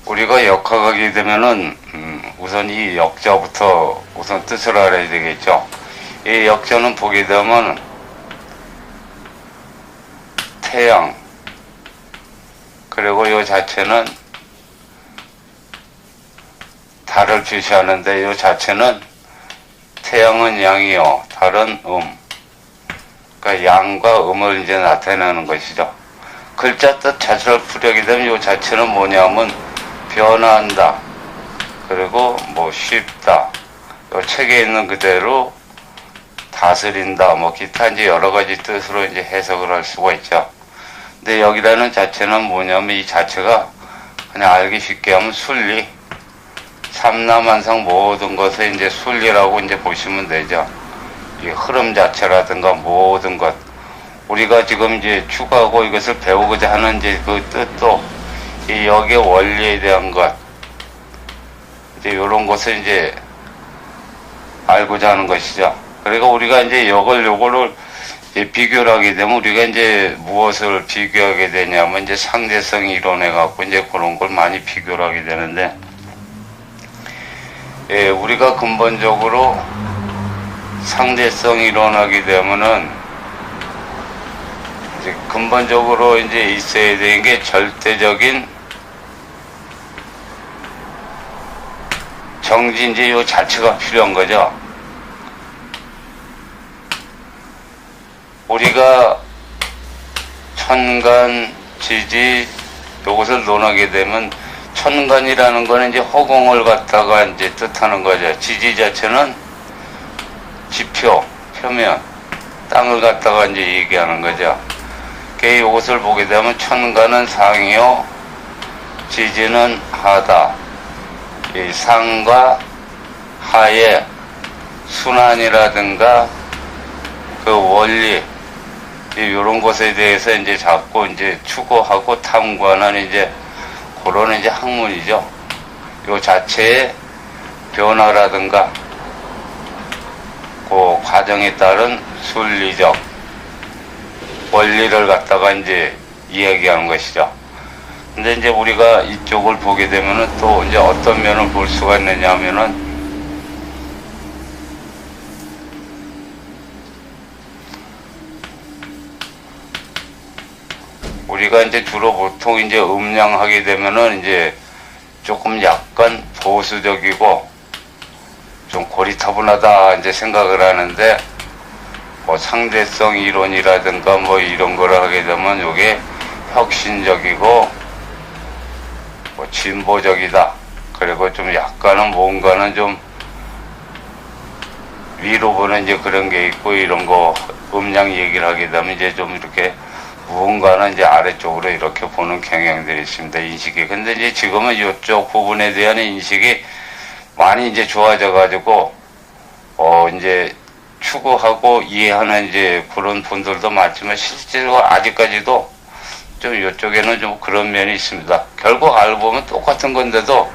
우리가 역학하게 되면은 우선 이 역자부터 우선 뜻을 알아야 되겠죠. 이 역자는 보게 되면 태양, 그리고 이 자체는 달을 표시하는데 이 자체는 태양은 양이요, 달은 그러니까 양과 음을 이제 나타내는 것이죠. 글자 뜻 자체를 풀이하게 되면 이 자체는 뭐냐면 변화한다, 그리고 뭐 쉽다, 이 책에 있는 그대로 다스린다, 뭐 기타 이제 여러 가지 뜻으로 이제 해석을 할 수가 있죠. 근데 여기라는 자체는 뭐냐면 이 자체가 그냥 알기 쉽게 하면 순리, 삼라만상 모든 것을 이제 순리라고 이제 보시면 되죠. 이 흐름 자체라든가 모든 것, 우리가 지금 이제 추구하고 이것을 배우고자 하는 이제 그 뜻도 이 역의 원리에 대한 것, 이제 이런 것을 이제 알고자 하는 것이죠. 그러니까 우리가 이제 요거를 이제 비교를 하게 되면 우리가 이제 무엇을 비교하게 되냐면 이제 상대성 이론에 갖고 이제 그런 걸 많이 비교를 하게 되는데, 예, 우리가 근본적으로 상대성 이론하게 되면은 이제 근본적으로 이제 있어야 되는 게 절대적인 정지, 이제 요 자체가 필요한 거죠. 우리가 천간, 지지, 요것을 논하게 되면 천간이라는 거는 이제 허공을 갖다가 이제 뜻하는 거죠. 지지 자체는 지표, 표면, 땅을 갖다가 이제 얘기하는 거죠. 요것을 보게 되면 천간은 상이요, 지지는 하다. 이 상과 하의 순환이라든가 그 원리, 이런 것에 대해서 이제 자꾸 이제 추구하고 탐구하는 이제 그런 이제 학문이죠. 요 자체의 변화라든가 그 과정에 따른 순리적 원리를 갖다가 이제 이야기하는 것이죠. 근데 이제 우리가 이쪽을 보게 되면은 또 이제 어떤 면을 볼 수가 있느냐 하면은, 우리가 이제 주로 보통 이제 음양하게 되면은 이제 조금 약간 보수적이고 좀 고리타분하다 이제 생각을 하는데, 뭐 상대성 이론이라든가 뭐 이런 거를 하게 되면 요게 혁신적이고 뭐 진보적이다, 그리고 좀 약간은 뭔가는 좀 위로 보는 이제 그런 게 있고, 이런 거 음양 얘기를 하게 되면 이제 좀 이렇게 무언가는 이제 아래쪽으로 이렇게 보는 경향들이 있습니다, 인식이. 근데 이제 지금은 이쪽 부분에 대한 인식이 많이 이제 좋아져 가지고 이제 추구하고 이해하는 이제 그런 분들도 많지만, 실제로 아직까지도 좀 이쪽에는 좀 그런 면이 있습니다. 결국 알고 보면 똑같은 건데도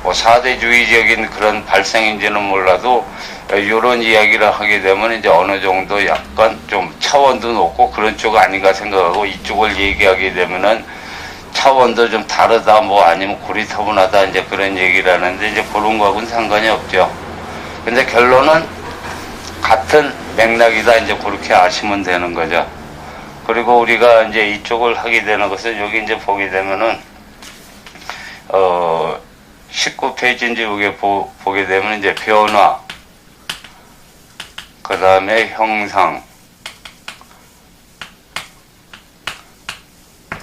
뭐 4대주의적인 그런 발상인지는 몰라도 이런 이야기를 하게 되면 이제 어느 정도 약간 좀 차원도 높고 그런 쪽 아닌가 생각하고, 이쪽을 얘기하게 되면은 차원도 좀 다르다, 뭐 아니면 고리타분하다 이제 그런 얘기를 하는데, 이제 그런 거하고는 상관이 없죠. 근데 결론은 같은 맥락이다, 이제 그렇게 아시면 되는 거죠. 그리고 우리가 이제 이쪽을 하게 되는 것은 여기 이제 보게 되면은 19페이지인지 여기 보게 되면 이제 변화, 그 다음에 형상,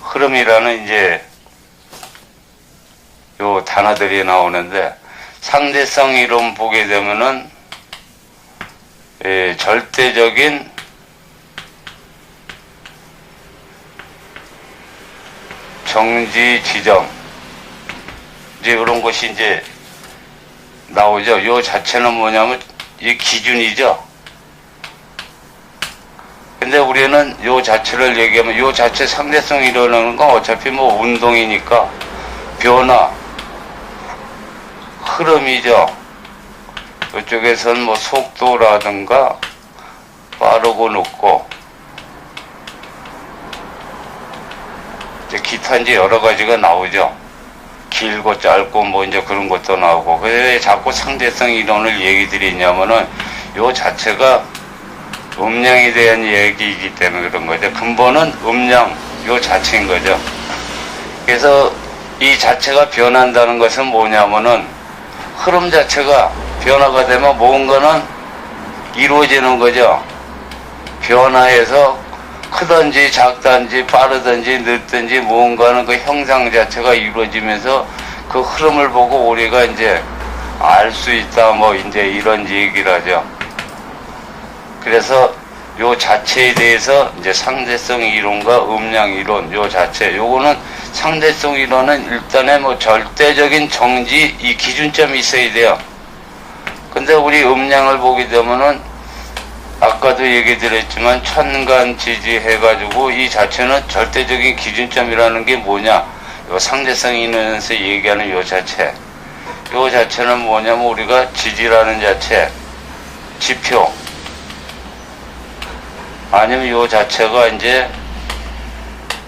흐름이라는 이제 요 단어들이 나오는데, 상대성 이론 보게 되면은 절대적인 정지 지점, 이제 이런 것이 이제 나오죠. 요 자체는 뭐냐면 이 기준이죠. 근데 우리는 요 자체를 얘기하면 요 자체 상대성 이론하는 건 어차피 뭐 운동이니까 변화, 흐름이죠. 이쪽에서는 뭐 속도라든가 빠르고 늦고 이제 기타 이제 여러 가지가 나오죠. 길고 짧고 뭐 이제 그런 것도 나오고. 왜 자꾸 상대성 이론을 얘기 드리냐면은 요 자체가 음량에 대한 얘기이기 때문에 그런 거죠. 근본은 음량 요 자체인 거죠. 그래서 이 자체가 변한다는 것은 뭐냐면은 흐름 자체가 변화가 되면 뭔가는 이루어지는 거죠. 변화해서 크든지 작든지 빠르든지 늦든지 뭔가는 그 형상 자체가 이루어지면서 그 흐름을 보고 우리가 이제 알 수 있다 뭐 이제 이런 얘기를 하죠. 그래서 요 자체에 대해서 이제 상대성 이론과 음량 이론 요 자체 요거는 상대성 이론은 일단에 뭐 절대적인 정지 이 기준점이 있어야 돼요. 근데 우리 음량을 보게 되면은 아까도 얘기 드렸지만 천간지지 해가지고 이 자체는 절대적인 기준점이라는 게 뭐냐 요 상대성 이론에서 얘기하는 요 자체 요 자체는 뭐냐면 우리가 지지라는 자체 지표 아니면 요 자체가 이제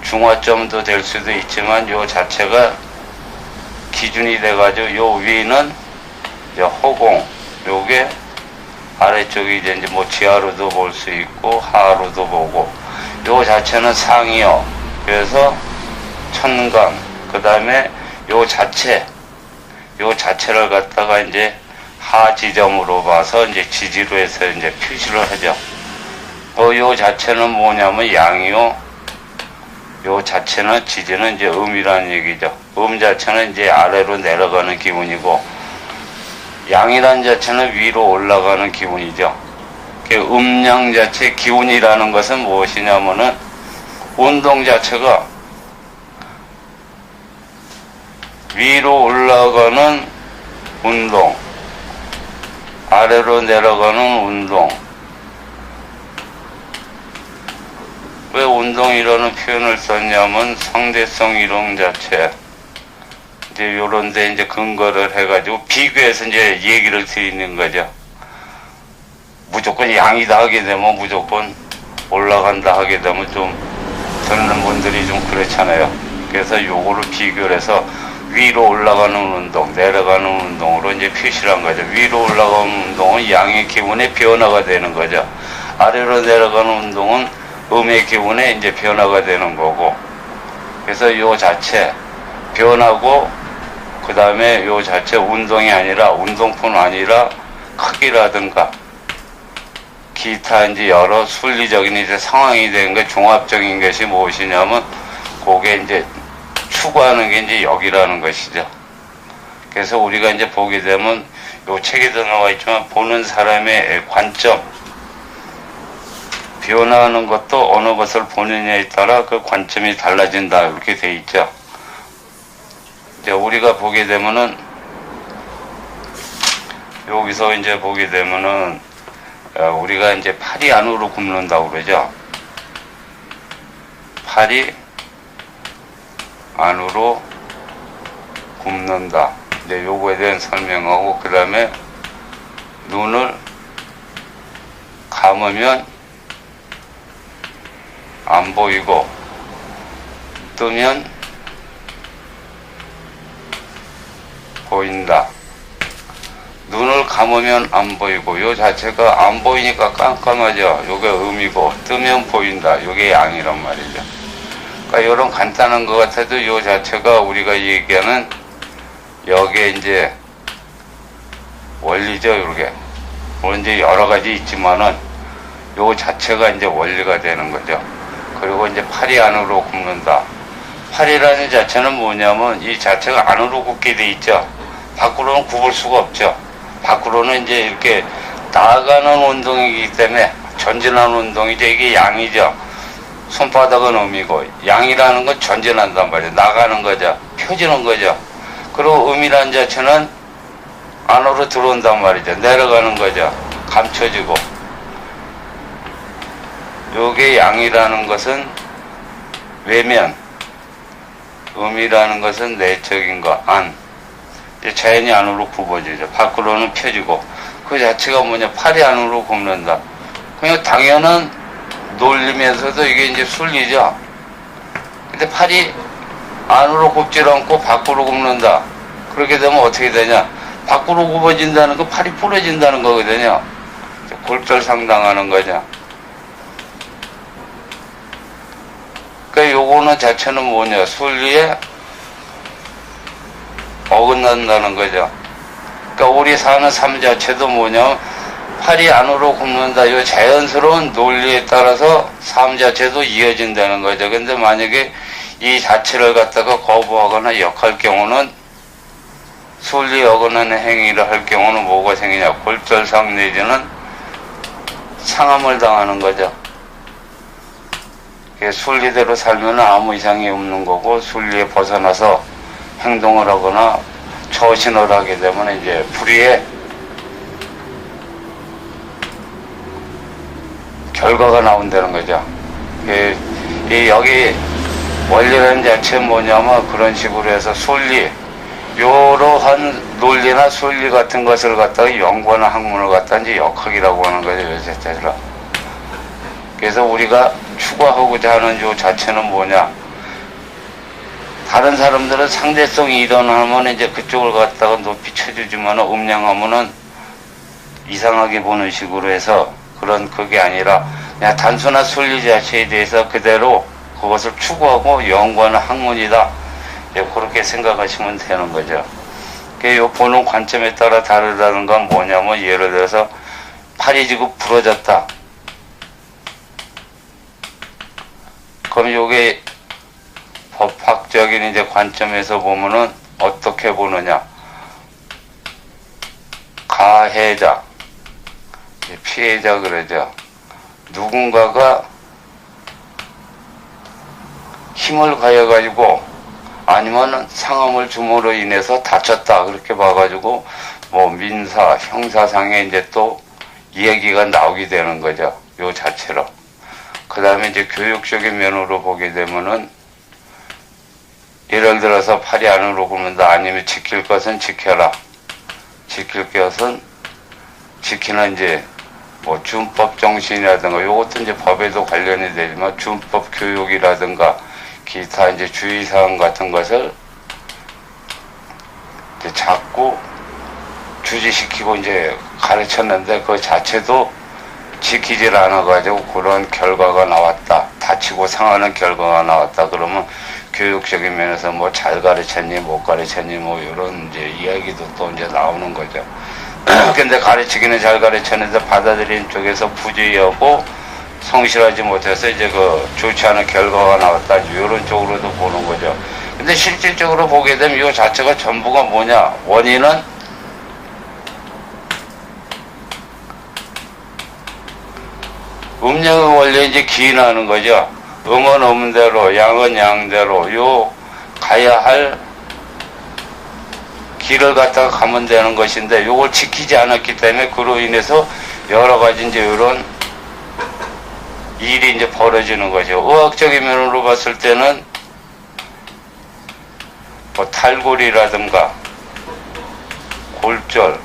중화점도 될 수도 있지만 요 자체가 기준이 돼가지고 요 위는 이제 허공 요게 아래쪽이 이제 뭐 지하로도 볼 수 있고 하로도 보고 요 자체는 상이요. 그래서 천간 그 다음에 요 자체를 갖다가 이제 하 지점으로 봐서 이제 지지로 해서 이제 표시를 하죠. 요 자체는 뭐냐면 양이요. 요 자체는 지지는 이제 음이라는 얘기죠. 음 자체는 이제 아래로 내려가는 기분이고 양이라는 자체는 위로 올라가는 기운이죠. 음량 자체 기운이라는 것은 무엇이냐면은 운동 자체가 위로 올라가는 운동, 아래로 내려가는 운동. 왜 운동이라는 표현을 썼냐면 상대성 이론 자체. 이제 요런데 이제 근거를 해가지고 비교해서 이제 얘기를 드리는 거죠. 무조건 양이다 하게 되면 무조건 올라간다 하게 되면 좀 듣는 분들이 좀 그렇잖아요. 그래서 요거를 비교를 해서 위로 올라가는 운동, 내려가는 운동으로 이제 표시를 한 거죠. 위로 올라가는 운동은 양의 기운의 변화가 되는 거죠. 아래로 내려가는 운동은 음의 기운의 이제 변화가 되는 거고. 그래서 요 자체 변하고 그 다음에 요 자체 운동이 아니라 운동뿐 아니라 크기라든가 기타 이제 여러 순리적인 이제 상황이 되는 게 종합적인 것이 무엇이냐면 그게 이제 추구하는 게 이제 여기라는 것이죠. 그래서 우리가 이제 보게 되면 요 책에도 나와 있지만 보는 사람의 관점 변화하는 것도 어느 것을 보느냐에 따라 그 관점이 달라진다 이렇게 돼 있죠. 이제 우리가 보게 되면은 여기서 이제 보게 되면은 우리가 이제 팔이 안으로 굽는다고 그러죠. 팔이 안으로 굽는다. 이제 요거에 대한 설명하고 그 다음에 눈을 감으면 안 보이고 뜨면 보인다. 눈을 감으면 안 보이고 요 자체가 안 보이니까 깜깜하죠. 요게 음이고 뜨면 보인다. 요게 양이란 말이죠. 그러니까 요런 간단한 것 같아도 요 자체가 우리가 얘기하는 여기에 이제 원리죠. 요게 물론 이제 여러 가지 있지만은 요 자체가 이제 원리가 되는 거죠. 그리고 이제 팔이 안으로 굽는다. 팔이라는 자체는 뭐냐면 이 자체가 안으로 굽게 돼 있죠. 밖으로는 굽을 수가 없죠. 밖으로는 이제 이렇게 나아가는 운동이기 때문에 전진하는 운동이죠. 이게 양이죠. 손바닥은 음이고 양이라는 건 전진한단 말이에요. 나가는 거죠. 펴지는 거죠. 그리고 음이라는 자체는 안으로 들어온단 말이죠. 내려가는 거죠. 감춰지고. 요게 양이라는 것은 외면, 음이라는 것은 내적인 거, 안. 자연이 안으로 굽어지죠. 밖으로는 펴지고. 그 자체가 뭐냐, 팔이 안으로 굽는다. 그냥 당연한 논리면서도 이게 이제 순리죠. 근데 팔이 안으로 굽질 않고 밖으로 굽는다. 그렇게 되면 어떻게 되냐? 밖으로 굽어진다는 거 팔이 부러진다는 거거든요. 골절상당하는 거죠. 그러니까 요거는 자체는 뭐냐? 순리에 어긋난다는 거죠. 그러니까 우리 사는 삶 자체도 뭐냐? 팔이 안으로 굽는다. 이 자연스러운 논리에 따라서 삶 자체도 이어진다는 거죠. 근데 만약에 이 자체를 갖다가 거부하거나 역할 경우는 순리에 어긋나는 행위를 할 경우는 뭐가 생기냐? 골절상 내지는 상함을 당하는 거죠. 순리대로 살면 아무 이상이 없는 거고, 순리에 벗어나서 행동을 하거나 처신을 하게 되면 이제 불의의 결과가 나온다는 거죠. 여기 원리라는 자체는 뭐냐면 그런 식으로 해서 순리, 이러한 논리나 순리 같은 것을 갖다가 연구하는 학문을 갖다 이제 역학이라고 하는 거죠, 요 자체로. 그래서 우리가 추구하고자 하는 요 자체는 뭐냐? 다른 사람들은 상대성이 일어나면 이제 그쪽을 갖다가 높이 쳐주지만 음량하면은 이상하게 보는 식으로 해서 그게 아니라 그냥 단순한 순리 자체에 대해서 그대로 그것을 추구하고 연구하는 학문이다. 그렇게 생각하시면 되는 거죠. 요 보는 관점에 따라 다르다는 건 뭐냐면 예를 들어서 팔이 지금 부러졌다. 그럼 요게 법학적인 이제 관점에서 보면은 어떻게 보느냐? 가해자, 피해자 그러죠. 누군가가 힘을 가해가지고 아니면 상함을 줌으로 인해서 다쳤다 그렇게 봐가지고 뭐 민사, 형사상에 이제 또 이야기가 나오게 되는 거죠. 요 자체로. 그 다음에 이제 교육적인 면으로 보게 되면은 예를 들어서 팔이 안으로 굽는다. 아니면 지킬 것은 지켜라. 지킬 것은 지키는 이제 뭐 준법 정신이라든가 요것도 이제 법에도 관련이 되지만 준법 교육이라든가 기타 이제 주의사항 같은 것을 이제 자꾸 주지시키고 이제 가르쳤는데 그 자체도 지키질 않아가지고 그런 결과가 나왔다. 다치고 상하는 결과가 나왔다. 그러면 교육적인 면에서 뭐 잘 가르쳤니, 못 가르쳤니, 뭐 이런 이제 이야기도 또 이제 나오는 거죠. 근데 가르치기는 잘 가르쳤는데 받아들인 쪽에서 부주의하고 성실하지 못해서 이제 좋지 않은 결과가 나왔다. 이런 쪽으로도 보는 거죠. 근데 실질적으로 보게 되면 이 자체가 전부가 뭐냐? 원인은 음력의 원리에 이제 기인하는 거죠. 음은 음대로, 양은 양대로, 가야 할 길을 갖다가 가면 되는 것인데, 요걸 지키지 않았기 때문에 그로 인해서 여러 가지 이제 이런 일이 이제 벌어지는 거죠. 의학적인 면으로 봤을 때는 뭐 탈골이라든가 골절,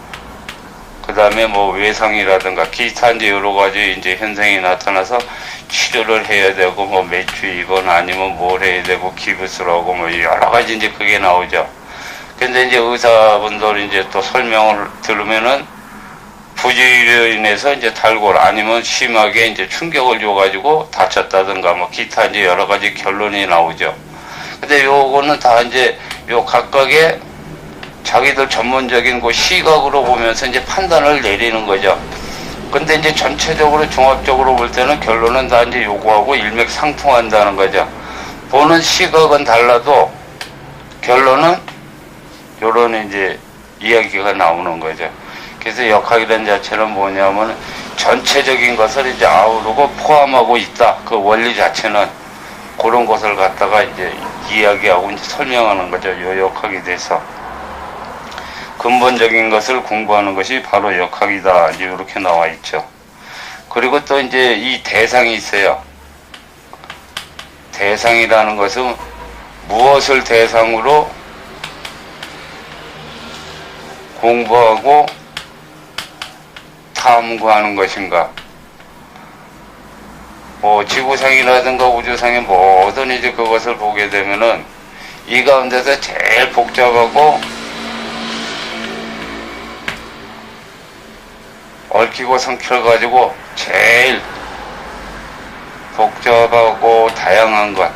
그 다음에 뭐 외상이라든가 기타 이제 여러 가지 이제 현상이 나타나서 치료를 해야 되고 뭐 매주이건 아니면 뭘 해야 되고 기부스를 하고 뭐 여러 가지 이제 그게 나오죠. 근데 이제 의사분들 이제 또 설명을 들으면은 부주의로 인해서 이제 탈골 아니면 심하게 이제 충격을 줘가지고 다쳤다든가 뭐 기타 이제 여러 가지 결론이 나오죠. 근데 요거는 다 이제 요 각각의 자기들 전문적인 그 시각으로 보면서 이제 판단을 내리는 거죠. 근데 이제 전체적으로 종합적으로 볼 때는 결론은 다 이제 요거하고 일맥상통한다는 거죠. 보는 시각은 달라도 결론은 요런 이제 이야기가 나오는 거죠. 그래서 역학이라는 자체는 뭐냐면 전체적인 것을 이제 아우르고 포함하고 있다. 그 원리 자체는 그런 것을 갖다가 이제 이야기하고 이제 설명하는 거죠. 요 역학에 대해서. 근본적인 것을 공부하는 것이 바로 역학이다. 이제 이렇게 나와 있죠. 그리고 또 이제 이 대상이 있어요. 대상이라는 것은 무엇을 대상으로 공부하고 탐구하는 것인가. 뭐 지구상이라든가 우주상의 모든 이제 그것을 보게 되면은 이 가운데서 제일 복잡하고 얽히고 성켜가지고 제일 복잡하고 다양한 것,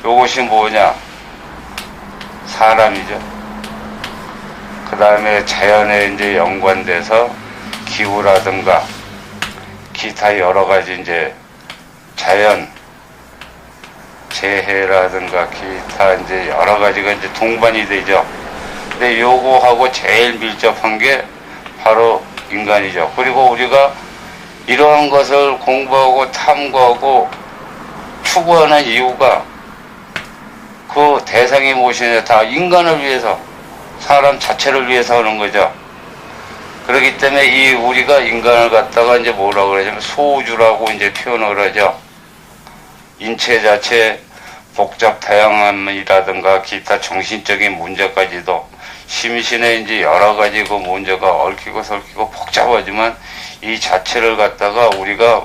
요것이 뭐냐? 사람이죠. 그 다음에 자연에 이제 연관돼서 기후라든가 기타 여러 가지 이제 자연 재해라든가 기타 이제 여러 가지가 이제 동반이 되죠. 근데 요거하고 제일 밀접한 게 바로 인간이죠. 그리고 우리가 이러한 것을 공부하고 탐구하고 추구하는 이유가 그 대상이 무엇이냐, 다 인간을 위해서, 사람 자체를 위해서 하는 거죠. 그렇기 때문에 이 우리가 인간을 갖다가 이제 뭐라고 그러냐면 소우주라고 이제 표현을 하죠. 인체 자체 복잡 다양함이라든가 기타 정신적인 문제까지도 심신에 이제 여러 가지 그 문제가 얽히고 설키고 복잡하지만 이 자체를 갖다가 우리가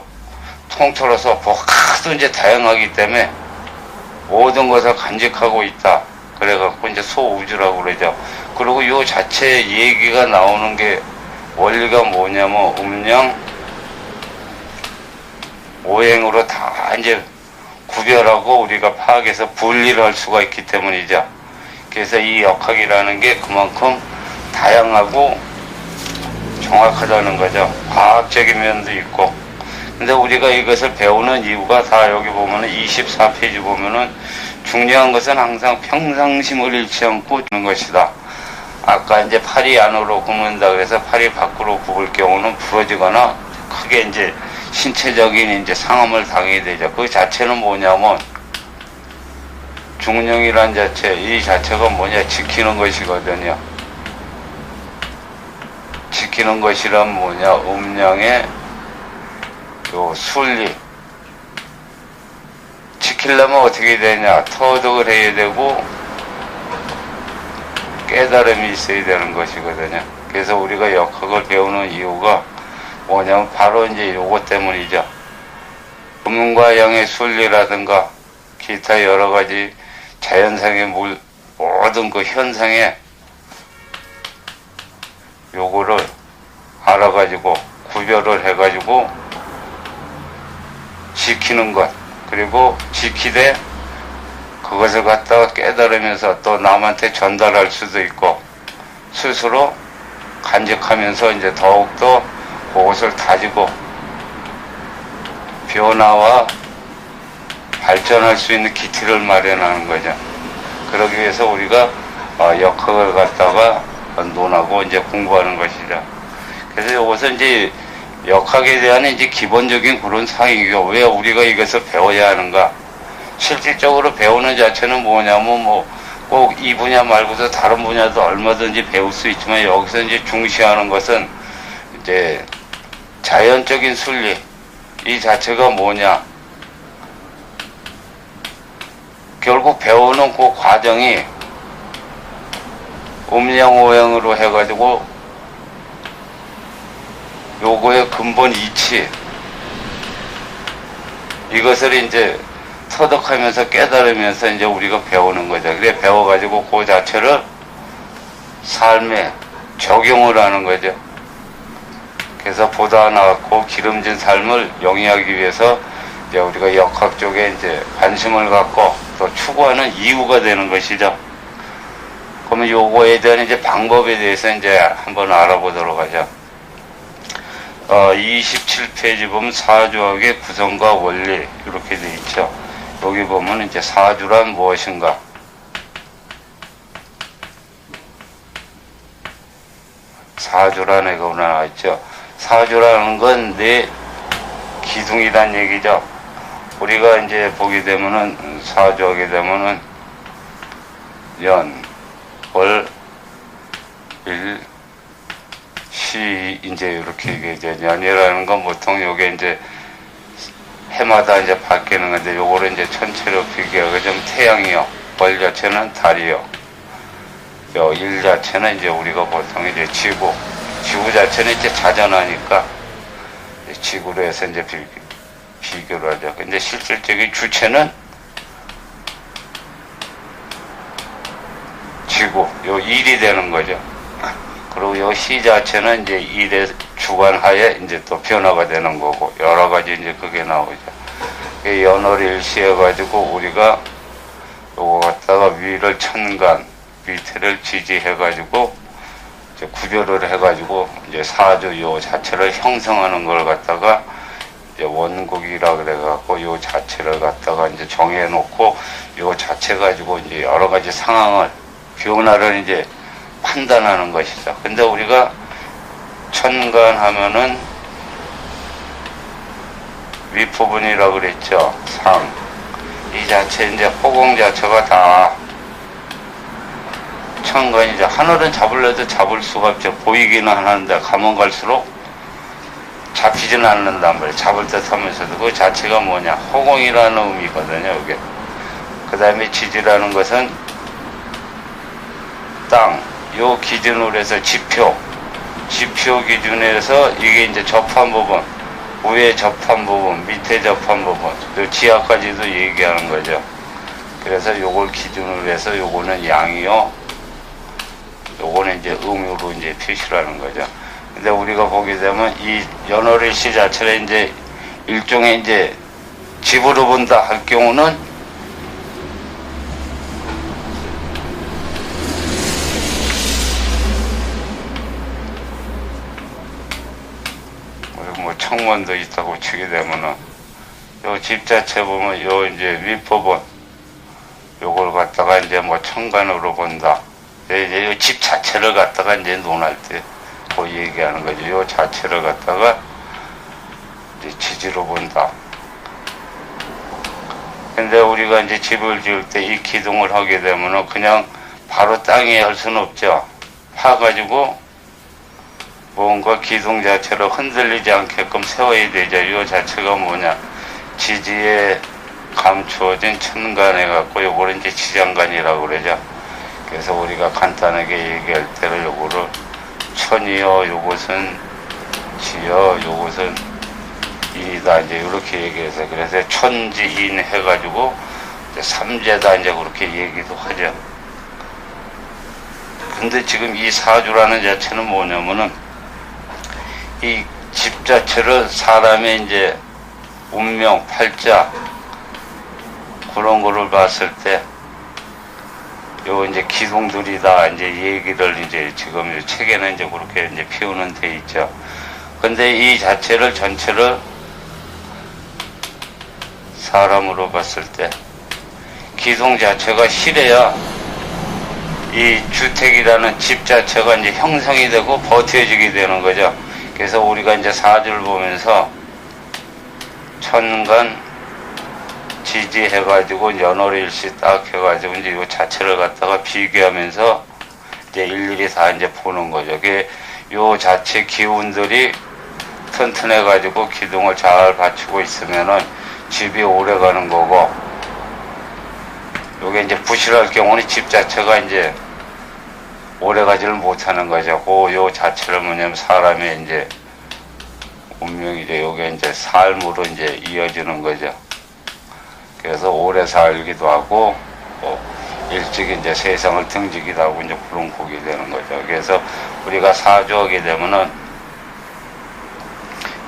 통틀어서 하도 이제 다양하기 때문에 모든 것을 간직하고 있다. 그래갖고 이제 소우주라고 그러죠. 그리고 이 자체 얘기가 나오는 게 원리가 뭐냐면 음양 오행으로 다 이제 구별하고 우리가 파악해서 분리를 할 수가 있기 때문이죠. 그래서 이 역학이라는 게 그만큼 다양하고 정확하다는 거죠. 과학적인 면도 있고. 근데 우리가 이것을 배우는 이유가 다 여기 보면은 24페이지 보면은 중요한 것은 항상 평상심을 잃지 않고 주는 것이다. 아까 이제 팔이 안으로 굽는다 그래서 팔이 밖으로 굽을 경우는 부러지거나 크게 이제 신체적인 이제 상함을 당하게 되죠. 그 자체는 뭐냐면 중령이란 자체, 이 자체가 뭐냐, 지키는 것이거든요. 지키는 것이란 뭐냐, 음양의 요 순리. 지키려면 어떻게 되냐, 터득을 해야 되고 깨달음이 있어야 되는 것이거든요. 그래서 우리가 역학을 배우는 이유가 뭐냐면 바로 이제 요것 때문이죠. 음과 양의 순리라든가 기타 여러 가지 자연상의 모든 그 현상에 요거를 알아가지고 구별을 해가지고 지키는 것, 그리고 지키되 그것을 갖다가 깨달으면서 또 남한테 전달할 수도 있고 스스로 간직하면서 이제 더욱더 그것을 다지고 변화와 발전할 수 있는 기틀을 마련하는 거죠. 그러기 위해서 우리가 역학을 갖다가 논하고 이제 공부하는 것이죠. 그래서 이것은 이제 역학에 대한 이제 기본적인 그런 사항이고, 왜 우리가 이것을 배워야 하는가? 실질적으로 배우는 자체는 뭐냐면 꼭 이 분야 말고도 다른 분야도 얼마든지 배울 수 있지만 여기서 이제 중시하는 것은 이제 자연적인 순리, 이 자체가 뭐냐? 결국 배우는 그 과정이 음양오행으로 해가지고 요거의 근본 이치, 이것을 이제 터득하면서 깨달으면서 이제 우리가 배우는 거죠. 그래 배워가지고 그 자체를 삶에 적용을 하는 거죠. 그래서 보다 나았고 기름진 삶을 영위하기 위해서 이제 우리가 역학 쪽에 이제 관심을 갖고 또 추구하는 이유가 되는 것이죠. 그러면 요거에 대한 이제 방법에 대해서 이제 한번 알아보도록 하죠. 27페이지 보면 사주학의 구성과 원리 이렇게 돼 있죠. 여기 보면 이제 사주란 무엇인가? 사주란 애가 나와 있죠. 사주라는 건 내 기둥이란 얘기죠. 우리가 이제 보게 되면은 사주하게 되면은 연, 월, 일, 시 이제 이렇게 얘기하죠. 연이라는 건 보통 요게 이제 해마다 이제 바뀌는 건데 요거를 이제 천체로 비교하게 좀 태양이요. 월 자체는 달이요. 요 일 자체는 이제 우리가 보통 이제 지구 자체는 이제 자전하니까 지구로 해서 이제 비교를 하죠. 근데 실질적인 주체는 지구, 요 일이 되는 거죠. 그리고 요 시 자체는 이제 일의 주관하에 이제 또 변화가 되는 거고, 여러 가지 이제 그게 나오죠. 연월일시 해가지고 우리가 요거 갖다가 위를 천간, 밑에를 지지해가지고 이제 구별을 해가지고 이제 사주 요 자체를 형성하는 걸 갖다가 이제 원국이라 그래갖고 요 자체를 갖다가 이제 정해놓고 요 자체 가지고 이제 여러 가지 상황을 변화를 이제 판단하는 것이죠. 근데 우리가 천간 하면은 윗부분이라고 그랬죠. 상. 이 자체 이제 호공 자체가 다 천간이 이제 하늘은 잡으려도 잡을 수가 없죠. 보이기는 하는데 가면 갈수록 잡히지는 않는단 말이에요. 잡을 듯 하면서도 그 자체가 뭐냐. 호공이라는 의미거든요. 이게. 그 다음에 지지라는 것은 땅. 요 기준으로 해서 지표 기준에서 이게 이제 접한 부분, 위에 접한 부분, 밑에 접한 부분, 또 지하까지도 얘기하는 거죠. 그래서 요걸 기준으로 해서 요거는 양이요, 요거는 이제 음으로 이제 표시를 하는 거죠. 근데 우리가 보게 되면 이 연월일시 자체를 이제 일종의 이제 집으로 본다 할 경우는 뭐 청원도 있다고 치게 되면은 요 집 자체 보면 요 이제 윗부분 요걸 갖다가 이제 뭐 천간으로 본다. 이제 요 집 자체를 갖다가 이제 논할 때 그 얘기하는 거죠. 요 자체를 갖다가 이제 지지로 본다. 근데 우리가 이제 집을 지을 때 이 기둥을 하게 되면은 그냥 바로 땅에 할 수는 없죠. 파가지고 뭔가 기둥 자체로 흔들리지 않게끔 세워야 되죠. 이 자체가 뭐냐. 지지에 감추어진 천간에 갖고 요거를 이제 지장간이라고 그러죠. 그래서 우리가 간단하게 얘기할 때를 요거를 천이요, 요것은 지요, 요것은 이다. 이제 이렇게 얘기해서 그래서 천지인 해가지고 이제 삼재다. 이제 그렇게 얘기도 하죠. 근데 지금 이 사주라는 자체는 뭐냐면은 이 집 자체를 사람의 이제 운명, 팔자 그런 거를 봤을 때 요 이제 기둥들이다 이제 얘기를 이제 지금 책에는 이제 그렇게 이제 표현은 돼 있죠. 근데 이 자체를 전체를 사람으로 봤을 때 기둥 자체가 실해야 이 주택이라는 집 자체가 이제 형성이 되고 버텨지게 되는 거죠. 그래서 우리가 이제 사주를 보면서 천간 지지해가지고 연월일시 딱 해가지고 이제 요 자체를 갖다가 비교하면서 이제 일일이 다 이제 보는 거죠. 그게 요 자체 기운들이 튼튼해가지고 기둥을 잘 받치고 있으면은 집이 오래 가는 거고, 요게 이제 부실할 경우는 집 자체가 이제 오래 가지를 못하는 거죠. 요 자체를 뭐냐면 사람의 이제 운명이죠. 요게 이제 삶으로 이제 이어지는 거죠. 그래서 오래 살기도 하고, 일찍 이제 세상을 등지기도 하고, 이제 그런 곡이 되는 거죠. 그래서 우리가 사주하게 되면은,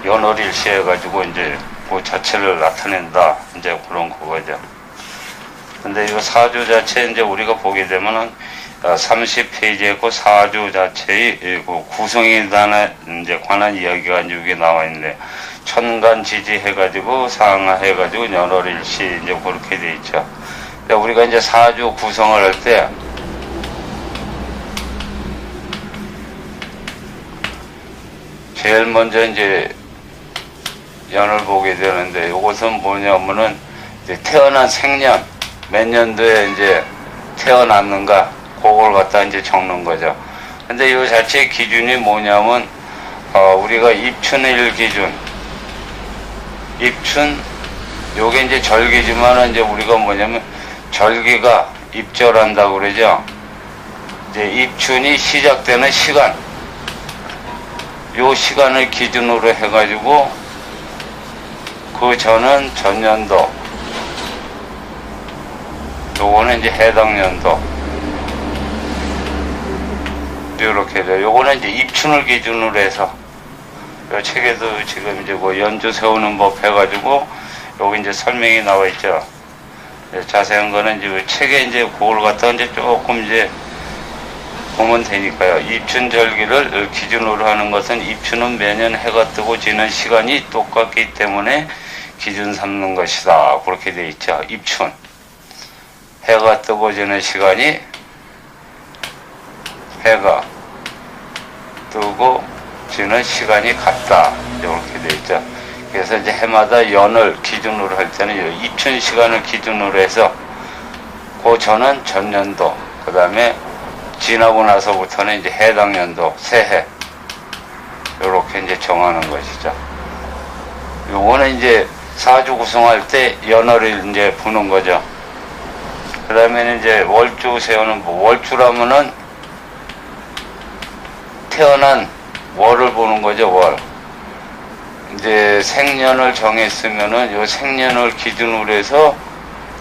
연월일시 해가지고 이제 그 자체를 나타낸다. 이제 그런 거죠. 근데 이 사주 자체 이제 우리가 보게 되면은, 30페이지에 그 사주 자체의 그 구성에 이제 관한 이야기가 이제 여기 나와 있는데, 천간 지지 해가지고 상하 해가지고 연월일시 이제 그렇게 돼 있죠. 근데 우리가 이제 사주 구성을 할 때 제일 먼저 이제 연을 보게 되는데, 이것은 뭐냐면은 이제 태어난 생년 몇 년도에 이제 태어났는가 그걸 갖다 이제 적는 거죠. 근데 이 자체의 기준이 뭐냐면 우리가 입춘일 기준, 입춘 요게 이제 절기지만은 이제 우리가 뭐냐면 절기가 입절한다고 그러죠. 이제 입춘이 시작되는 시간, 요 시간을 기준으로 해가지고 그 전은 전년도, 요거는 이제 해당 연도, 이렇게 돼요. 요거는 이제 입춘을 기준으로 해서, 요 책에도 지금 이제 뭐 연주 세우는 법 해가지고, 여기 이제 설명이 나와 있죠. 자세한 거는 이제 책에 이제 그걸 갖다 이제 조금 이제 보면 되니까요. 입춘절기를 기준으로 하는 것은 입춘은 매년 해가 뜨고 지는 시간이 똑같기 때문에 기준 삼는 것이다. 그렇게 돼 있죠. 입춘. 해가 뜨고 지는 시간이 해가 뜨고 지는 시간이 같다. 이렇게 돼 있죠. 그래서 이제 해마다 연을 기준으로 할 때는 입춘 시간을 기준으로 해서 그 전은 전년도, 그 다음에 지나고 나서부터는 이제 해당 연도, 새해, 요렇게 이제 정하는 것이죠. 요거는 이제 사주 구성할 때 연월을 이제 보는 거죠. 그 다음에는 이제 월주 세우는, 월주라면은 태어난 월을 보는 거죠, 월. 이제 생년을 정했으면은 요 생년을 기준으로 해서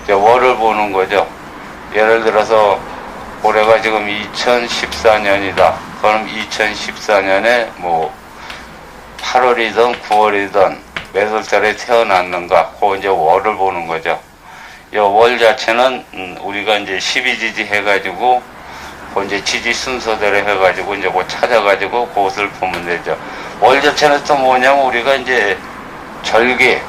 이제 월을 보는 거죠. 예를 들어서 올해가 지금 2014년이다. 그럼 2014년에 뭐 8월이든 9월이든 몇 월달에 태어났는가, 그 이제 월을 보는 거죠. 이 월 자체는 우리가 이제 12지지 해가지고 그 이제 지지 순서대로 해가지고 이제 그 찾아가지고 그것을 보면 되죠. 월 자체는 또 뭐냐면 우리가 이제 절기를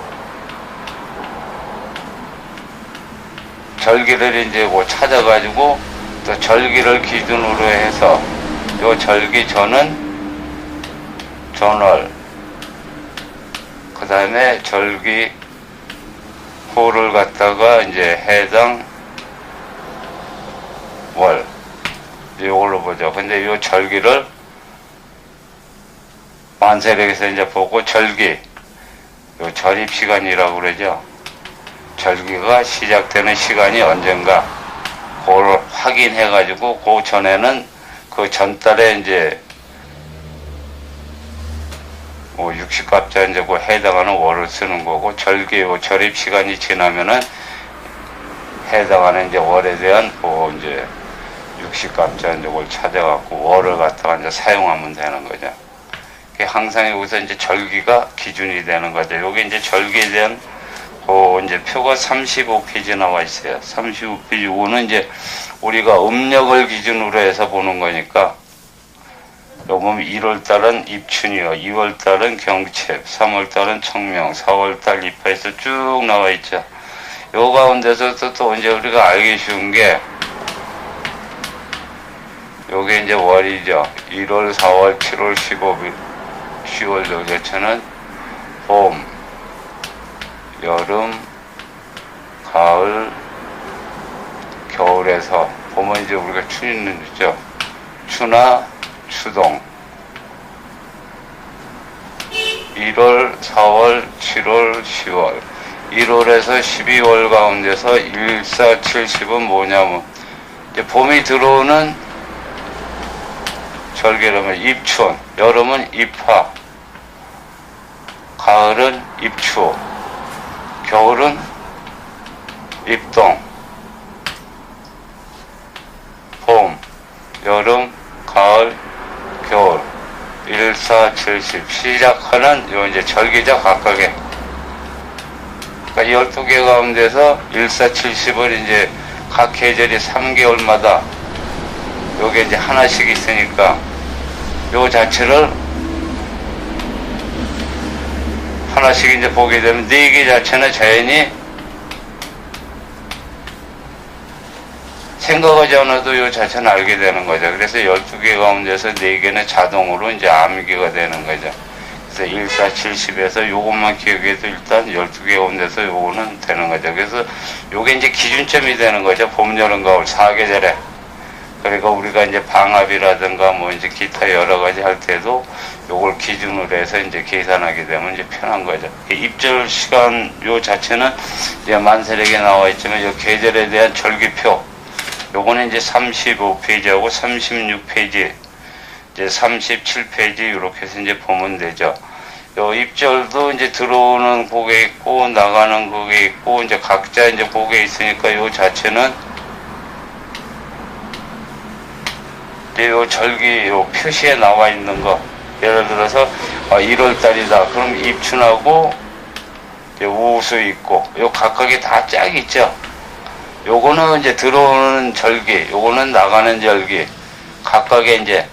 이제 뭐 찾아가지고 또 절기를 기준으로 해서 요 절기 전은 전월, 그 다음에 절기 후를 갖다가 이제 해당 월, 요걸로 보죠. 근데 요 절기를 만세력에서 이제 보고 절기, 요 절입 시간이라고 그러죠. 절기가 시작되는 시간이 언젠가, 그걸 확인해가지고, 그 전에는 그 전달에 이제, 뭐 60갑자 이제 그 해당하는 월을 쓰는 거고, 절기, 요 절입 시간이 지나면은 해당하는 이제 월에 대한 그 이제 60갑자 이제 그걸 찾아갖고 월을 갖다가 이제 사용하면 되는 거죠. 항상 여기서 이제 절기가 기준이 되는 거죠. 여기 이제 절기에 대한 이제 표가 35페이지 나와 있어요. 35페이지. 이거는 이제 우리가 음력을 기준으로 해서 보는 거니까, 요 보면 1월달은 입춘이요, 2월달은 경채, 3월달은 청명, 4월달 입하에서 쭉 나와 있죠. 요 가운데서 또 이제 우리가 알기 쉬운 게, 요게 이제 월이죠. 1월, 4월, 7월, 15일, 10월 요 자체는 봄, 여름, 가을, 겨울에서, 봄은 이제 우리가 춘이는 있죠. 추나 추동. 1월, 4월, 7월, 10월. 1월에서 12월 가운데서 1, 4, 7, 10은 뭐냐면, 이제 봄이 들어오는 절기라면 입춘, 여름은 입하, 가을은 입추, 겨울은 입동, 봄, 여름, 가을, 겨울, 1, 4, 7, 10 시작하는 요 이제 절기적 각각의, 그러니까 12개 가운데서 1, 4, 7, 10을 이제 각 계절이 3개월마다 요게 이제 하나씩 있으니까 요 자체를 하나씩 이제 보게 되면 4개 자체는 자연히 생각하지 않아도 요 자체는 알게 되는 거죠. 그래서 12개 가운데서 4개는 자동으로 이제 암기가 되는 거죠. 그래서 1, 4, 7, 10에서 요것만 기억해도 일단 12개 가운데서 요거는 되는 거죠. 그래서 요게 이제 기준점이 되는 거죠. 봄, 여름, 가을 4계절에. 그러니까 우리가 이제 방합이라든가 뭐 이제 기타 여러 가지 할 때도 요걸 기준으로 해서 이제 계산하게 되면 이제 편한 거죠. 입절 시간 요 자체는 이제 만세력에 나와 있지만 요 계절에 대한 절기표 요거는 이제 35페이지하고 36페이지, 이제 37페이지 이렇게 해서 이제 보면 되죠. 요 입절도 이제 들어오는 곡에 있고 나가는 곡에 있고 이제 각자 이제 곡에 있으니까 요 자체는 이제 요 절기 요 표시에 나와 있는 거, 예를 들어서 1월 달이다. 그럼 입춘하고 우수 있고, 요 각각이 다 짝 있죠. 요거는 이제 들어오는 절기, 요거는 나가는 절기, 각각의 이제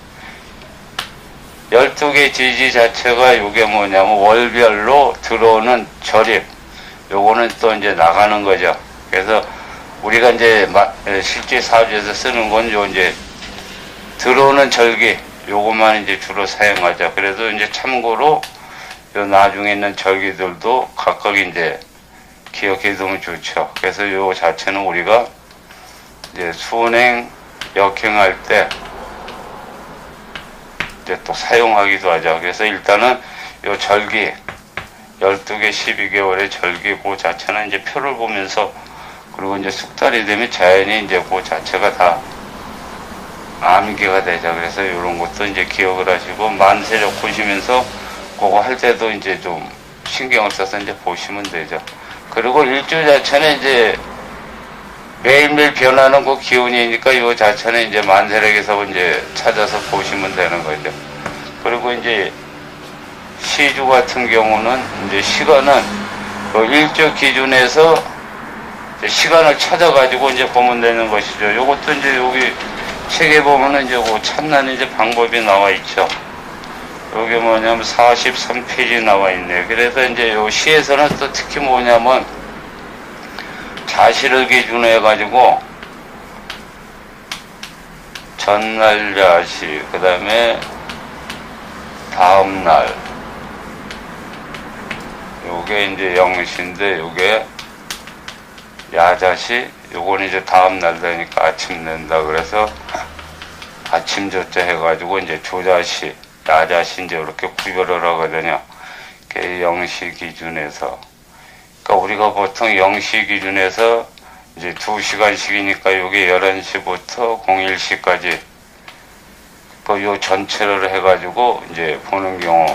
12개 지지 자체가 요게 뭐냐면 월별로 들어오는 절입, 요거는 또 이제 나가는 거죠. 그래서 우리가 이제 실제 사주에서 쓰는 건 요 이제 들어오는 절기, 요것만 이제 주로 사용하죠. 그래서 이제 참고로 요 나중에 있는 절기들도 각각 이제 기억해 두면 좋죠. 그래서 요 자체는 우리가 이제 순행, 역행할 때 이제 또 사용하기도 하죠. 그래서 일단은 요 절기, 12개, 12개월의 절기 그 자체는 이제 표를 보면서, 그리고 이제 숙달이 되면 자연히 이제 그 자체가 다 암기가 되죠. 그래서 이런 것도 이제 기억을 하시고, 만세력 보시면서 그거 할 때도 이제 좀 신경을 써서 이제 보시면 되죠. 그리고 일주 자체는 이제 매일매일 변하는 그 기운이니까 이 자체는 이제 만세력에서 이제 찾아서 보시면 되는 거죠. 그리고 이제 시주 같은 경우는 이제 시간은 그 일주 기준에서 이제 시간을 찾아가지고 이제 보면 되는 것이죠. 요것도 이제 여기 책에 보면은 이제 그 찾는 이제 방법이 나와 있죠. 여기 뭐냐면 43페이지 나와 있네요. 그래서 이제 요 시에서는 또 특히 뭐냐면 자시를 기준으로 해가지고 전날 자시, 그 다음에 다음날, 요게 이제 영시인데 요게 야자시, 요건 이제 다음날 되니까 아침 낸다. 그래서 아침 조자 해가지고 이제 조자시, 야자시 이제 이렇게 구별을 하거든요. 영시 기준에서. 그러니까 우리가 보통 영시 기준에서 이제 2시간씩이니까 요게 11시부터 01시까지 그 요 전체를 해가지고 이제 보는 경우,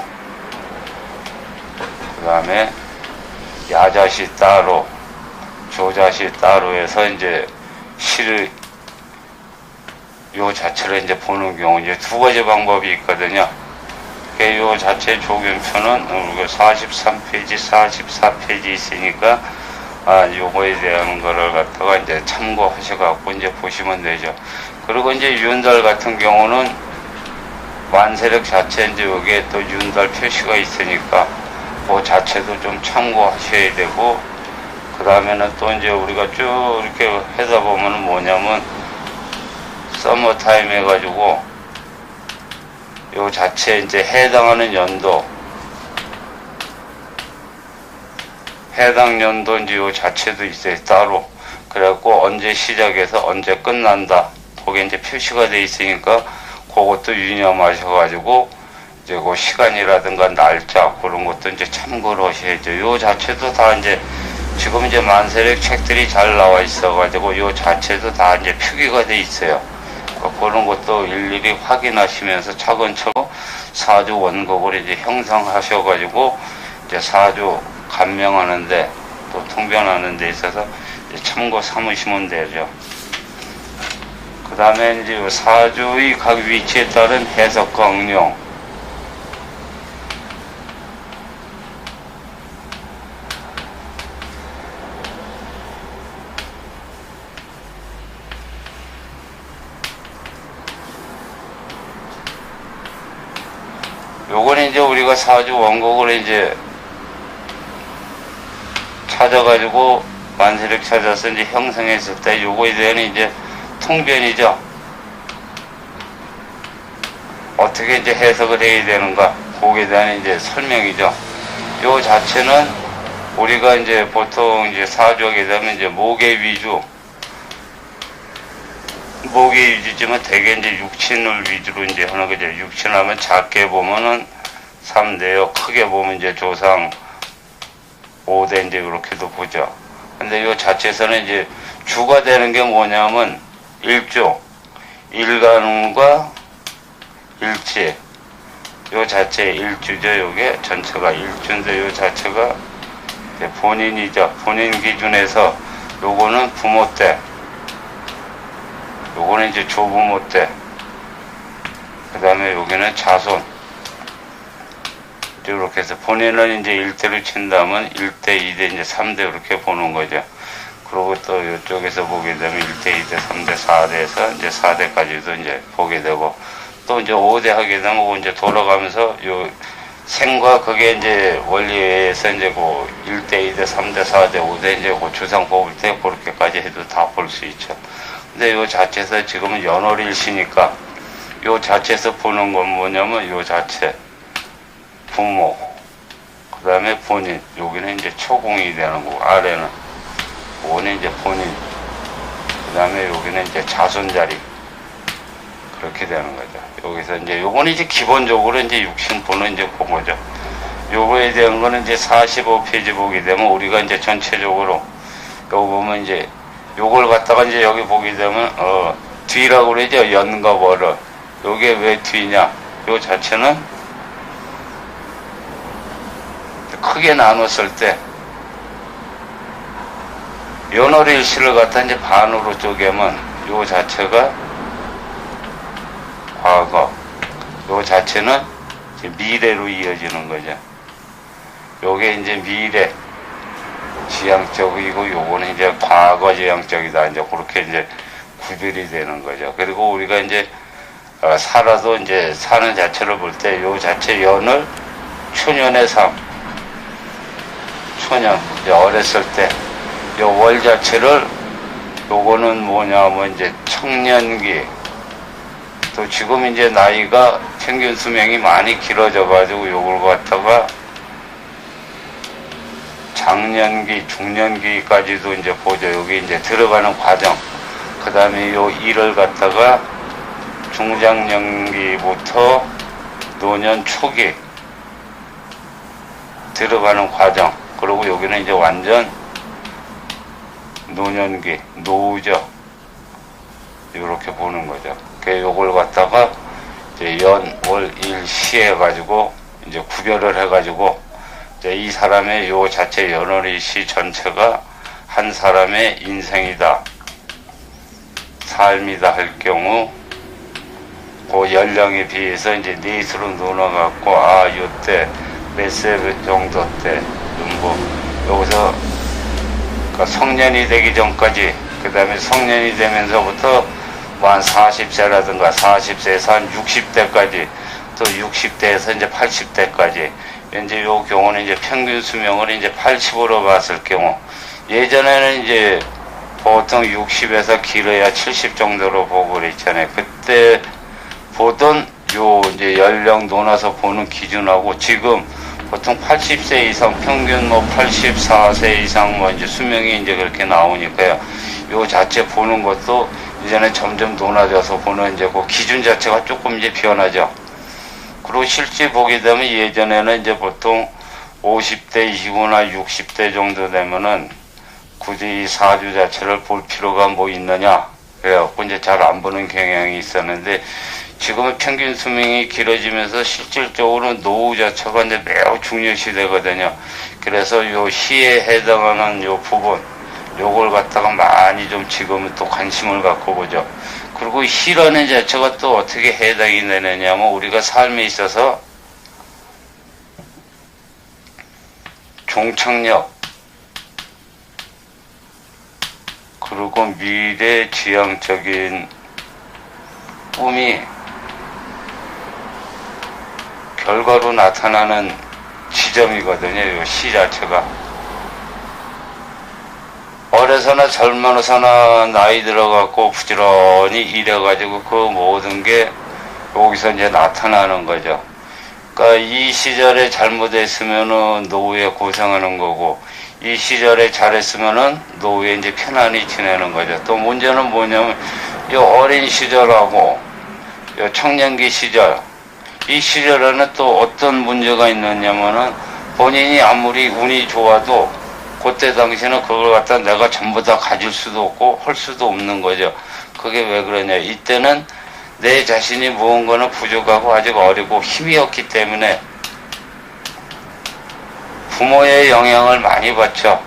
그 다음에 야자시 따로, 조자시 따로 해서 이제 시를 요 자체를 이제 보는 경우 이제 두 가지 방법이 있거든요. 요 자체 조견표는 우리가 43페이지, 44페이지 있으니까 요거에 대한 거를 갖다가 이제 참고하셔갖고 이제 보시면 되죠. 그리고 이제 윤달 같은 경우는 만세력 자체 이제 여기에 또 윤달 표시가 있으니까 그 자체도 좀 참고하셔야 되고, 그 다음에는 또 이제 우리가 쭉 이렇게 하다 보면은 뭐냐면 서머 타임 해가지고 요 자체 이제 해당하는 연도, 해당 연도 이제 요 자체도 있어요, 따로. 그래갖고 언제 시작해서 언제 끝난다, 거기에 이제 표시가 돼 있으니까 그것도 유념하셔가지고 이제 그 시간이라든가 날짜 그런 것도 이제 참고를 하셔야죠. 요 자체도 다 이제 지금 이제 만세력 책들이 잘 나와 있어가지고 요 자체도 다 이제 표기가 돼 있어요. 그런 것도 일일이 확인하시면서 차근차근 사주 원곡을 이제 형성하셔가지고 이제 사주 감명하는데 또 통변하는 데 있어서 이제 참고 삼으시면 되죠. 그 다음에 이제 사주의 각 위치에 따른 해석과 응용. 요거는 이제 우리가 사주 원곡을 이제 찾아가지고 만세력 찾아서 이제 형성했을 때 요거에 대한 이제 통변이죠. 어떻게 이제 해석을 해야 되는가, 거기에 대한 이제 설명이죠. 요 자체는 우리가 이제 보통 이제 사주하게 되면 이제 목의 위주, 목의 위주지만 대개 이제 육친을 위주로 이제 하는 거죠. 육친하면 작게 보면은 3대요, 크게 보면 이제 조상 5대 이제 그렇게도 보죠. 근데 요 자체에서는 이제 주가 되는 게 뭐냐면 일조, 일간과 일지, 요 자체 일주죠. 요게 전체가 일주인데 요 자체가 본인이죠. 본인 기준에서 요거는 부모 때, 요거는 이제 조부모 때, 그 다음에 여기는 자손. 이렇게 해서 본인은 이제 1대를 친다면 1대, 2대, 이제 3대 이렇게 보는 거죠. 그리고 또 이쪽에서 보게 되면 1대, 2대, 3대, 4대에서 이제 4대까지도 이제 보게 되고, 또 이제 5대 하게 되면 이제 돌아가면서 요 생과 그게 이제 원리에서 이제 그 1대, 2대, 3대, 4대, 5대 이제 그 주상 뽑을 때 그렇게까지 해도 다 볼 수 있죠. 근데 요 자체에서 지금은 연월일시니까 요 자체에서 보는 건 뭐냐면 요 자체 부모, 그 다음에 본인, 여기는 이제 초공이 되는 거고, 아래는 요거는 이제 본인, 그 다음에 여기는 이제 자손자리, 그렇게 되는 거죠. 여기서 이제 요거는 이제 기본적으로 이제 육신보는 이제 그거죠. 요거에 대한 거는 이제 45페이지 보게 되면 우리가 이제 전체적으로 요거 보면 이제 요걸 갖다가 이제 여기 보게 되면 뒤라고 그러죠. 연과 월을. 요게 왜 뒤냐? 요 자체는 크게 나눴을 때 연월일시를 갖다 이제 반으로 쪼개면 요 자체가 과거, 요 자체는 이제 미래로 이어지는 거죠. 요게 이제 미래 지향적이고 요거는 이제 과거 지향적이다. 이제 그렇게 이제 구별이 되는 거죠. 그리고 우리가 이제 살아도 이제 사는 자체를 볼 때 요 자체 연을 초년의 삶, 초년, 이제 어렸을 때, 요 월 자체를, 요거는 뭐냐면 이제 청년기, 또 지금 이제 나이가 평균 수명이 많이 길어져가지고 요걸 갖다가 장년기, 중년기까지도 이제 보죠. 여기 이제 들어가는 과정. 그 다음에 요 일을 갖다가 중장년기부터 노년 초기 들어가는 과정. 그리고 여기는 이제 완전 노년기, 노후죠. 이렇게 보는 거죠. 그 요걸 갖다가 이제 연, 월, 일, 시 해가지고 이제 구별을 해가지고 이제 이 사람의 요 자체 연월일시 전체가 한 사람의 인생이다, 삶이다 할 경우 그 연령에 비해서 이제 넷으로 나눠갖고 요때 몇 세 정도 때 뭐 여기서 그러니까 성년이 되기 전까지, 그 다음에 성년이 되면서부터 뭐 한 40세라든가 40세에서 한 60대까지, 또 60대에서 이제 80대까지, 이제 요 경우는 이제 평균 수명을 이제 80으로 봤을 경우, 예전에는 이제 보통 60에서 길어야 70 정도로 보고 그랬잖아요. 그때 보던 요 이제 연령 논아서 보는 기준하고 지금 보통 80세 이상 평균 뭐 84세 이상 뭐 이제 수명이 이제 그렇게 나오니까요. 요 자체 보는 것도 이제는 점점 높아져서 보는 이제 그 기준 자체가 조금 이제 변하죠. 그리고 실제 보게 되면 예전에는 이제 보통 50대 이후나 60대 정도 되면은 굳이 이 사주 자체를 볼 필요가 뭐 있느냐. 그래갖고 이제 잘 안 보는 경향이 있었는데 지금은 평균 수명이 길어지면서 실질적으로 노후 자체가 이제 매우 중요시 되거든요. 그래서 요 시에 해당하는 요 부분, 요걸 갖다가 많이 좀 지금은 또 관심을 갖고 보죠. 그리고 시라는 자체가 또 어떻게 해당이 되느냐면 우리가 삶에 있어서 종착역, 그리고 미래 지향적인 꿈이 결과로 나타나는 지점이거든요. 이 시 자체가. 어려서나 젊어서나 나이 들어갖고 부지런히 일해가지고 그 모든 게 여기서 이제 나타나는 거죠. 그러니까 이 시절에 잘못했으면은 노후에 고생하는 거고, 이 시절에 잘했으면은 노후에 이제 편안히 지내는 거죠. 또 문제는 뭐냐면 이 어린 시절하고 이 청년기 시절, 이 시절에는 또 어떤 문제가 있느냐면은 본인이 아무리 운이 좋아도 그때 당시에는 그걸 갖다 내가 전부 다 가질 수도 없고 할 수도 없는 거죠. 그게 왜 그러냐. 이때는 내 자신이 무언가는 부족하고 아직 어리고 힘이 없기 때문에 부모의 영향을 많이 받죠.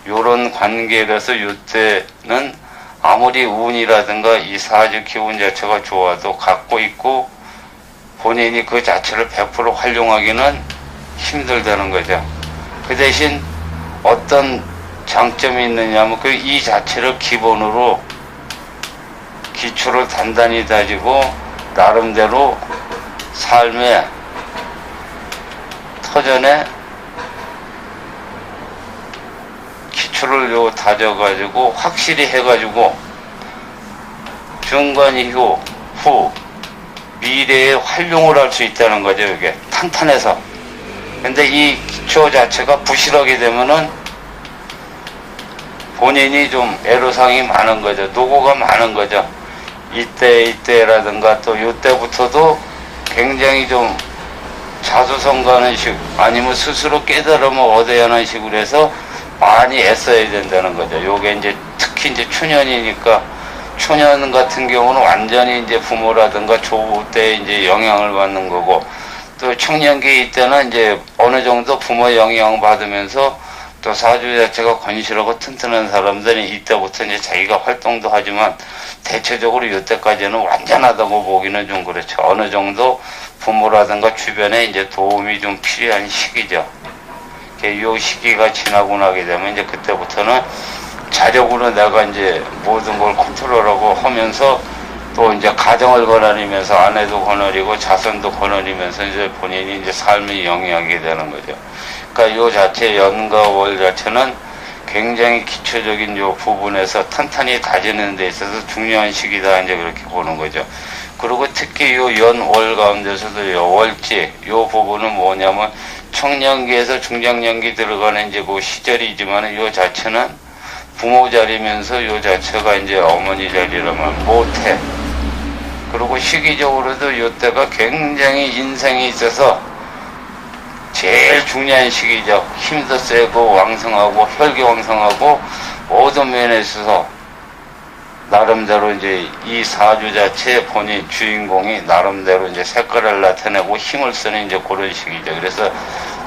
요런 관계라서 이때는 아무리 운이라든가 이 사주 기운 자체가 좋아도 갖고 있고 본인이 그 자체를 100% 활용하기는 힘들다는 거죠. 그 대신 어떤 장점이 있느냐면 그 이 자체를 기본으로 기초를 단단히 다지고 나름대로 삶의 터전에 기초를 다져가지고 확실히 해가지고 중간 이후 후 미래에 활용을 할 수 있다는 거죠. 이게 탄탄해서. 근데 이 기초 자체가 부실하게 되면은 본인이 좀 애로사항이 많은 거죠. 노고가 많은 거죠. 이때라든가 또 이때부터도 굉장히 좀 자수성가하는 식 아니면 스스로 깨달음을 얻어야 하는 식으로 해서 많이 애써야 된다는 거죠. 요게 이제 특히 이제 초년이니까 초년 같은 경우는 완전히 이제 부모라든가 조부 때 이제 영향을 받는 거고 또 청년기 이때는 이제 어느 정도 부모 영향 받으면서 또 사주 자체가 건실하고 튼튼한 사람들이 이때부터 이제 자기가 활동도 하지만 대체적으로 이때까지는 완전하다고 보기는 좀 그렇죠. 어느 정도 부모라든가 주변에 이제 도움이 좀 필요한 시기죠. 이 시기가 지나고 나게 되면 이제 그때부터는 자력으로 내가 이제 모든 걸 컨트롤하고 하면서 또 이제 가정을 거느리면서 아내도 거느리고 자손도 거느리면서 이제 본인이 이제 삶이 영위하게 되는 거죠. 그러니까 요 자체 연과 월 자체는 굉장히 기초적인 요 부분에서 탄탄히 다지는 데 있어서 중요한 시기다 이제 그렇게 보는 거죠. 그리고 특히 요 연 월 가운데서도 요 월지 요 부분은 뭐냐면 청년기에서 중장년기 들어가는 이제 그 시절이지만 요 자체는 부모 자리면서 요 자체가 이제 어머니 자리라면 못해. 그리고 시기적으로도 요 때가 굉장히 인생에 있어서 제일 중요한 시기죠. 힘도 세고 왕성하고 혈기왕성하고 모든 면에 있어서 나름대로 이제 이 사주 자체 본인 주인공이 나름대로 이제 색깔을 나타내고 힘을 쓰는 이제 그런 시기죠. 그래서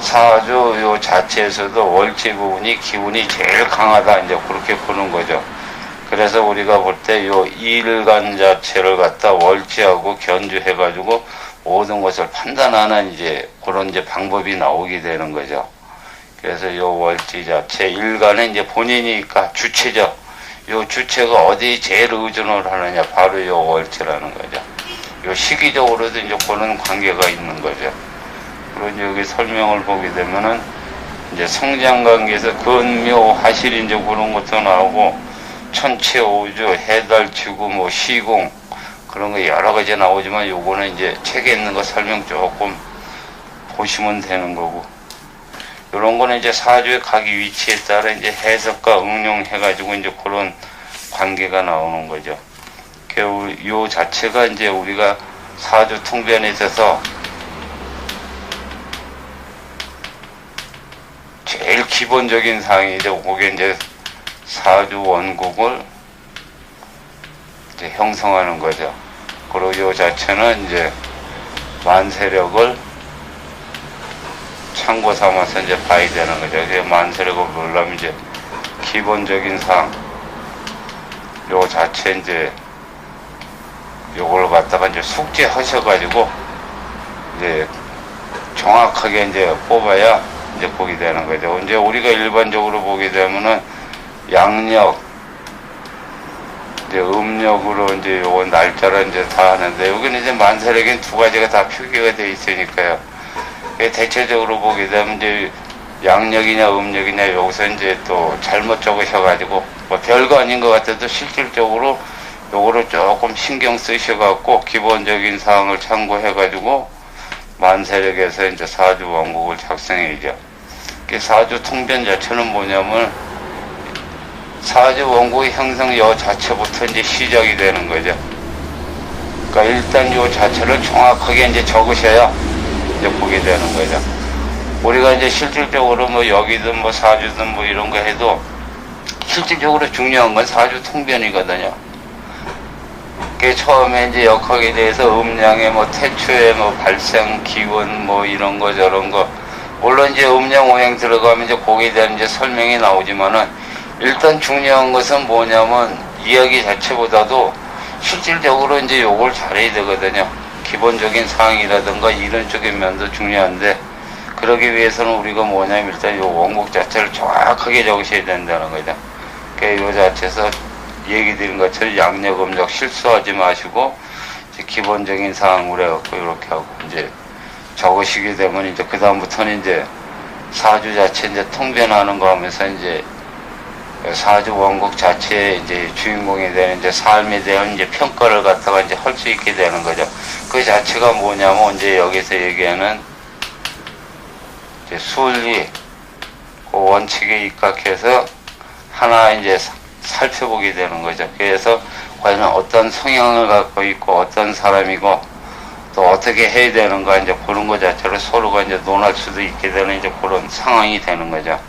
사주 요 자체에서도 월지 부분이 기운이 제일 강하다 이제 그렇게 보는 거죠. 그래서 우리가 볼 때 요 일간 자체를 갖다 월지하고 견주해가지고 모든 것을 판단하는 이제 그런 이제 방법이 나오게 되는 거죠. 그래서 요 월지 자체 일간은 이제 본인이니까 주체죠. 요 주체가 어디에 제일 의존을 하느냐 바로 요 월지라는 거죠. 요 시기적으로도 이제 그런 관계가 있는 거죠. 그리고 이제 여기 설명을 보게 되면은 이제 성장 관계에서 근묘 화실 이제 그런 것도 나오고 천체 오주 해달 지구 뭐 시공 그런 거 여러 가지 나오지만 요거는 이제 책에 있는 거 설명 조금 보시면 되는 거고 요런 거는 이제 사주의 각 위치에 따라 이제 해석과 응용해가지고 이제 그런 관계가 나오는 거죠. 요 자체가 이제 우리가 사주 통변에 있어서 제일 기본적인 사항이죠. 그게 이제 사주 원국을 이제 형성하는 거죠. 그리고 요 자체는 이제 만세력을 참고 삼아서 이제 봐야 되는 거죠. 그래서 만세력을 보려면 이제 기본적인 사항, 요 자체 이제 요걸 갖다가 이제 숙지하셔가지고 이제 정확하게 이제 뽑아야 이제 보게 되는 거죠. 이제 우리가 일반적으로 보게 되면은 양력, 이제 음력으로 이제 요거 날짜를 이제 다 하는데 여기는 이제 만세력인 두 가지가 다 표기가 되어 있으니까요. 대체적으로 보게 되면 이제 양력이냐 음력이냐 여기서 이제 또 잘못 적으셔가지고 뭐 별거 아닌 것 같아도 실질적으로 요거를 조금 신경 쓰셔갖고 기본적인 사항을 참고해가지고 만세력에서 이제 사주 원국을 작성해야죠. 사주 통변 자체는 뭐냐면 사주 원국의 형성 요 자체부터 이제 시작이 되는 거죠. 그러니까 일단 요 자체를 정확하게 이제 적으셔야 이제 보게 되는 거죠. 우리가 이제 실질적으로 뭐 여기든 뭐 사주든 뭐 이런 거 해도 실질적으로 중요한 건 사주 통변이거든요. 그 처음에 이제 역학에 대해서 음양의 뭐 태초의 뭐 발생 기원 뭐 이런 거 저런 거 물론 이제 음양 오행 들어가면 이제 거기에 대한 이제 설명이 나오지만은 일단 중요한 것은 뭐냐면 이야기 자체보다도 실질적으로 이제 요걸 잘해야 되거든요. 기본적인 사항이라든가 이런 쪽의 면도 중요한데, 그러기 위해서는 우리가 뭐냐면 일단 요 원곡 자체를 정확하게 적으셔야 된다는 거죠. 그러니까 요 자체에서 얘기 드린 것처럼 양력, 음력 실수하지 마시고, 이제 기본적인 사항으로 해갖고 이렇게 하고 이제 적으시게 되면 이제 그다음부터는 이제 사주 자체 이제 통변하는 거 하면서 이제 사주 원곡 자체에 이제 주인공이 되는 이제 삶에 대한 이제 평가를 갖다가 이제 할 수 있게 되는 거죠. 그 자체가 뭐냐면 이제 여기서 얘기하는 이제 순리, 그 원칙에 입각해서 하나 이제 살펴보게 되는 거죠. 그래서 과연 어떤 성향을 갖고 있고 어떤 사람이고 또 어떻게 해야 되는가 이제 그런 거 자체를 서로가 이제 논할 수도 있게 되는 이제 그런 상황이 되는 거죠.